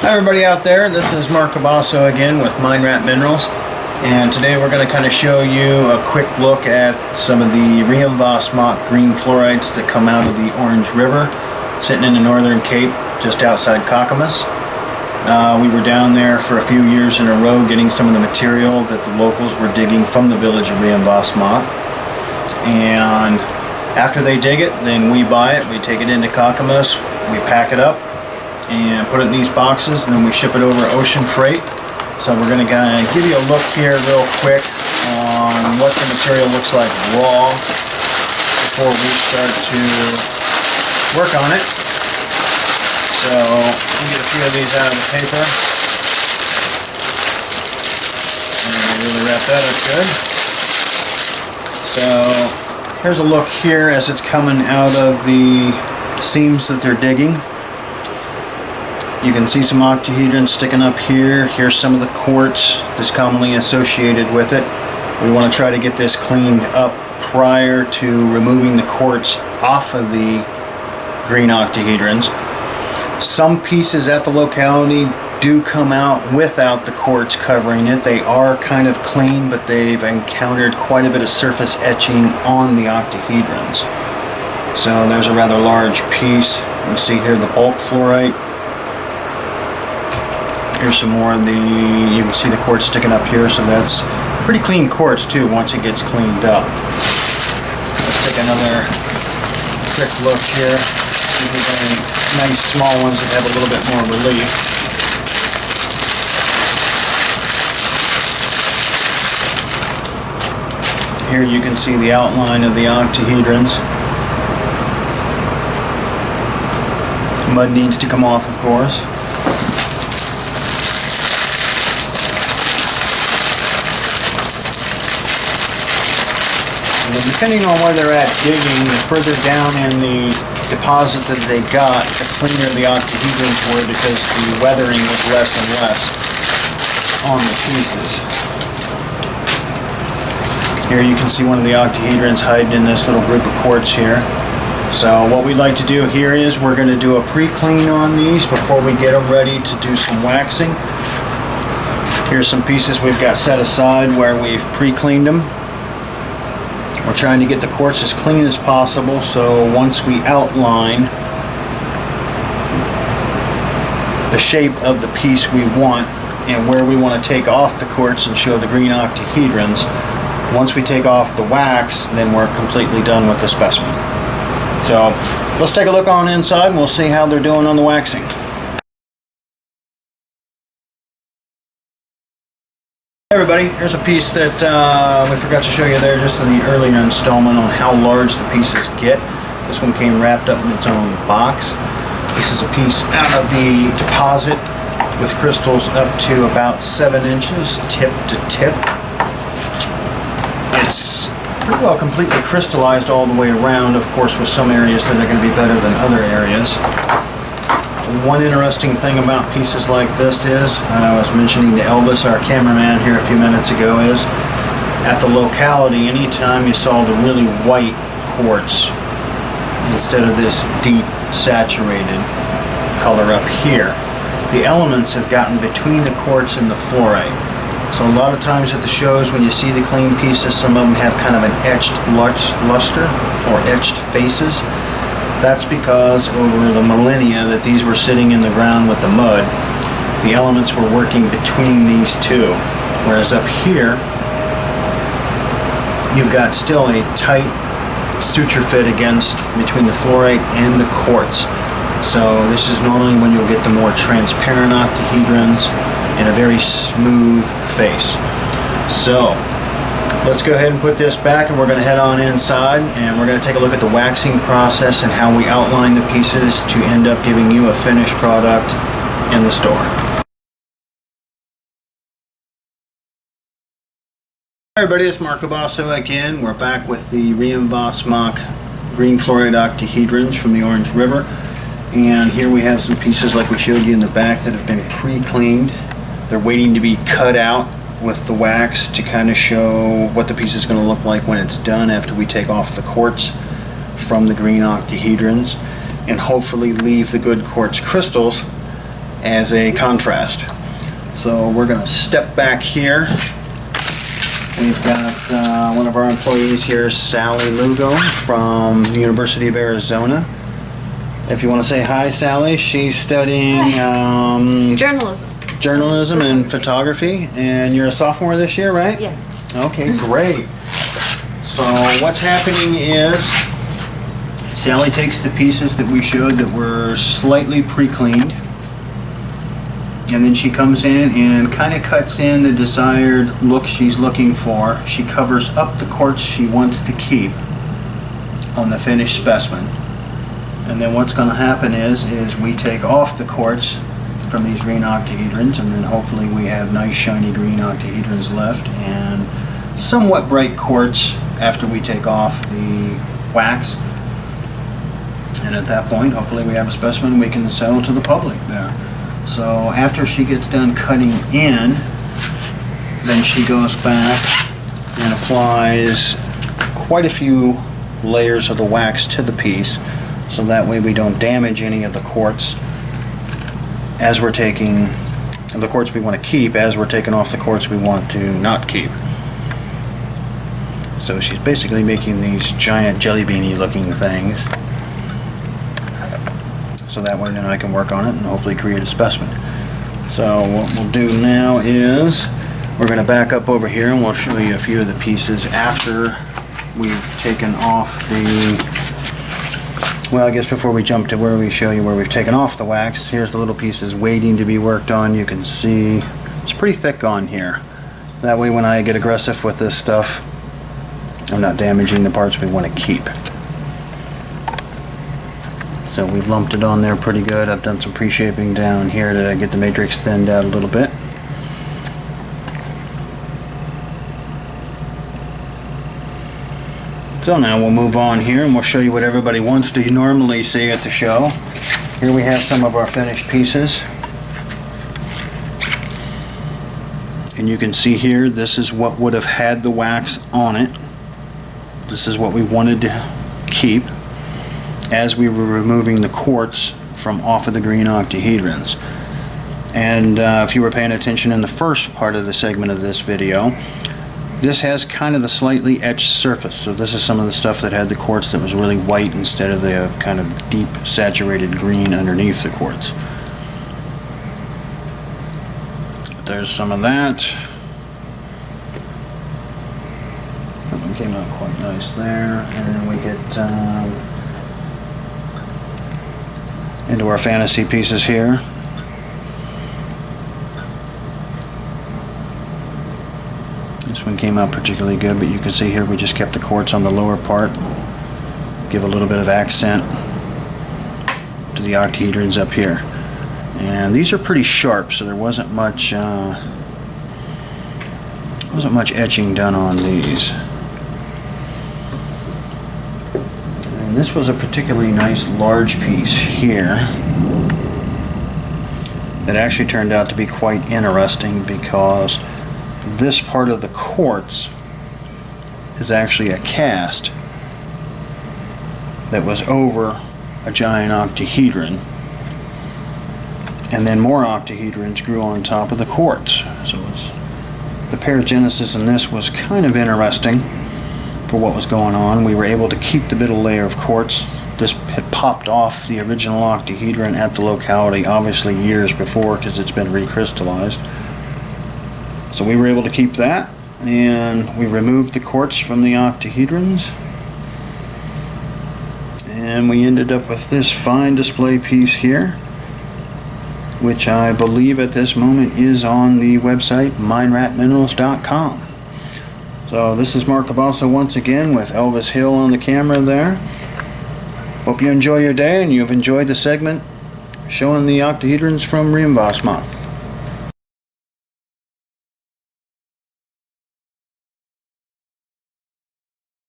Hi everybody out there, this is Mark Kielbaso again with Mine Rat Minerals, and today we're going to kind of show you a quick look at some of the Riemvasmaak green fluorites that come out of the Orange River, sitting in the Northern Cape just outside Kakamas. We were down there for a few years in a row getting some of the material that the locals were digging from the village of Riemvasmaak, and after they dig it, then we buy it, we take it into Kakamas, we pack it up and put it in these boxes, and then we ship it over ocean freight. So we're going to kind of give you a look here real quick on what the material looks like raw before we start to work on it. So we'll get a few of these out of the paper, and really wrap that up good. So here's a look here as it's coming out of the seams that they're digging. You can see some octahedrons sticking up here. Here's some of the quartz that's commonly associated with it. We want to try to get this cleaned up prior to removing the quartz off of the green octahedrons. Some pieces at the locality do come out without the quartz covering it. They are kind of clean, but they've encountered quite a bit of surface etching on the octahedrons. So there's a rather large piece. You can see here the bulk fluorite. Here's some more of you can see the quartz sticking up here, so that's pretty clean quartz too once it gets cleaned up. Let's take another quick look here. See if we got any nice small ones that have a little bit more relief. Here you can see the outline of the octahedrons. Mud needs to come off, of course. Depending on where they're at digging, the further down in the deposit that they got, the cleaner the octahedrons were, because the weathering was less and less on the pieces. Here you can see one of the octahedrons hiding in this little group of quartz here. So what we'd like to do here is we're going to do a pre-clean on these before we get them ready to do some waxing. Here's some pieces we've got set aside where we've pre-cleaned them. We're trying to get the quartz as clean as possible, so once we outline the shape of the piece we want and where we want to take off the quartz and show the green octahedrons, once we take off the wax, then we're completely done with the specimen. So let's take a look on inside and we'll see how they're doing on the waxing. Hey everybody, here's a piece that we forgot to show you there just in the earlier installment on how large the pieces get. This one came wrapped up in its own box. This is a piece out of the deposit with crystals up to about 7 inches tip to tip. It's pretty well completely crystallized all the way around, of course with some areas that are going to be better than other areas. One interesting thing about pieces like this is, I was mentioning to Elvis, our cameraman here a few minutes ago, is at the locality, anytime you saw the really white quartz instead of this deep saturated color up here, the elements have gotten between the quartz and the fluorite. So a lot of times at the shows when you see the clean pieces, some of them have kind of an etched luster or etched faces. That's because over the millennia that these were sitting in the ground with the mud, the elements were working between these two. Whereas up here, you've got still a tight suture fit between the fluorite and the quartz. So this is normally when you'll get the more transparent octahedrons and a very smooth face. So let's go ahead and put this back, and we're going to head on inside and we're going to take a look at the waxing process and how we outline the pieces to end up giving you a finished product in the store. Hi everybody, it's Mark Kielbaso again. We're back with the Riemvasmaak green fluorite octahedrons from the Orange River, and here we have some pieces like we showed you in the back that have been pre-cleaned. They're waiting to be cut out with the wax to kind of show what the piece is going to look like when it's done after we take off the quartz from the green octahedrons and hopefully leave the good quartz crystals as a contrast. So we're going to step back here. We've got one of our employees here, Sally Lugo from the University of Arizona. If you want to say hi, Sally, she's studying journalism and photography, and you're a sophomore this year, right? Yeah. Okay, great. So what's happening is Sally takes the pieces that we showed that were slightly pre-cleaned, and then she comes in and kind of cuts in the desired look she's looking for. She covers up the quartz she wants to keep on the finished specimen. And then what's going to happen is we take off the quartz from these green octahedrons, and then hopefully we have nice shiny green octahedrons left and somewhat bright quartz after we take off the wax. And at that point, hopefully we have a specimen we can sell to the public there. So after she gets done cutting in, then she goes back and applies quite a few layers of the wax to the piece, so that way we don't damage any of the quartz as we're taking the quartz we want to keep, as we're taking off the quartz we want to not keep. So she's basically making these giant jelly beanie looking things, so that way then I can work on it and hopefully create a specimen. So what we'll do now is we're going to back up over here and we'll show you a few of the pieces after we've taken off the, well, I guess before we jump to where we show you where we've taken off the wax, here's the little pieces waiting to be worked on. You can see it's pretty thick on here. That way when I get aggressive with this stuff, I'm not damaging the parts we want to keep. So we've lumped it on there pretty good. I've done some pre-shaping down here to get the matrix thinned out a little bit. So now we'll move on here and we'll show you what everybody wants to normally see at the show. Here we have some of our finished pieces. And you can see here, this is what would have had the wax on it. This is what we wanted to keep as we were removing the quartz from off of the green octahedrons. And if you were paying attention in the first part of the segment of this video, this has kind of the slightly etched surface. So this is some of the stuff that had the quartz that was really white instead of the kind of deep saturated green underneath the quartz. There's some of that. That one came out quite nice there. And then we get into our fantasy pieces here. This one came out particularly good, but you can see here we just kept the quartz on the lower part, give a little bit of accent to the octahedrons up here. And these are pretty sharp, so there wasn't much etching done on these. And this was a particularly nice large piece here that actually turned out to be quite interesting, because this part of the quartz is actually a cast that was over a giant octahedron, and then more octahedrons grew on top of the quartz. So the paragenesis in this was kind of interesting for what was going on. We were able to keep the middle layer of quartz. This had popped off the original octahedron at the locality, obviously years before, because it's been recrystallized. So we were able to keep that, and we removed the quartz from the octahedrons, and we ended up with this fine display piece here, which I believe at this moment is on the website mindwrapminerals.com. So this is Mark Kielbaso once again with Elvis Hill on the camera there. Hope you enjoy your day and you've enjoyed the segment showing the octahedrons from Riemvasmaak.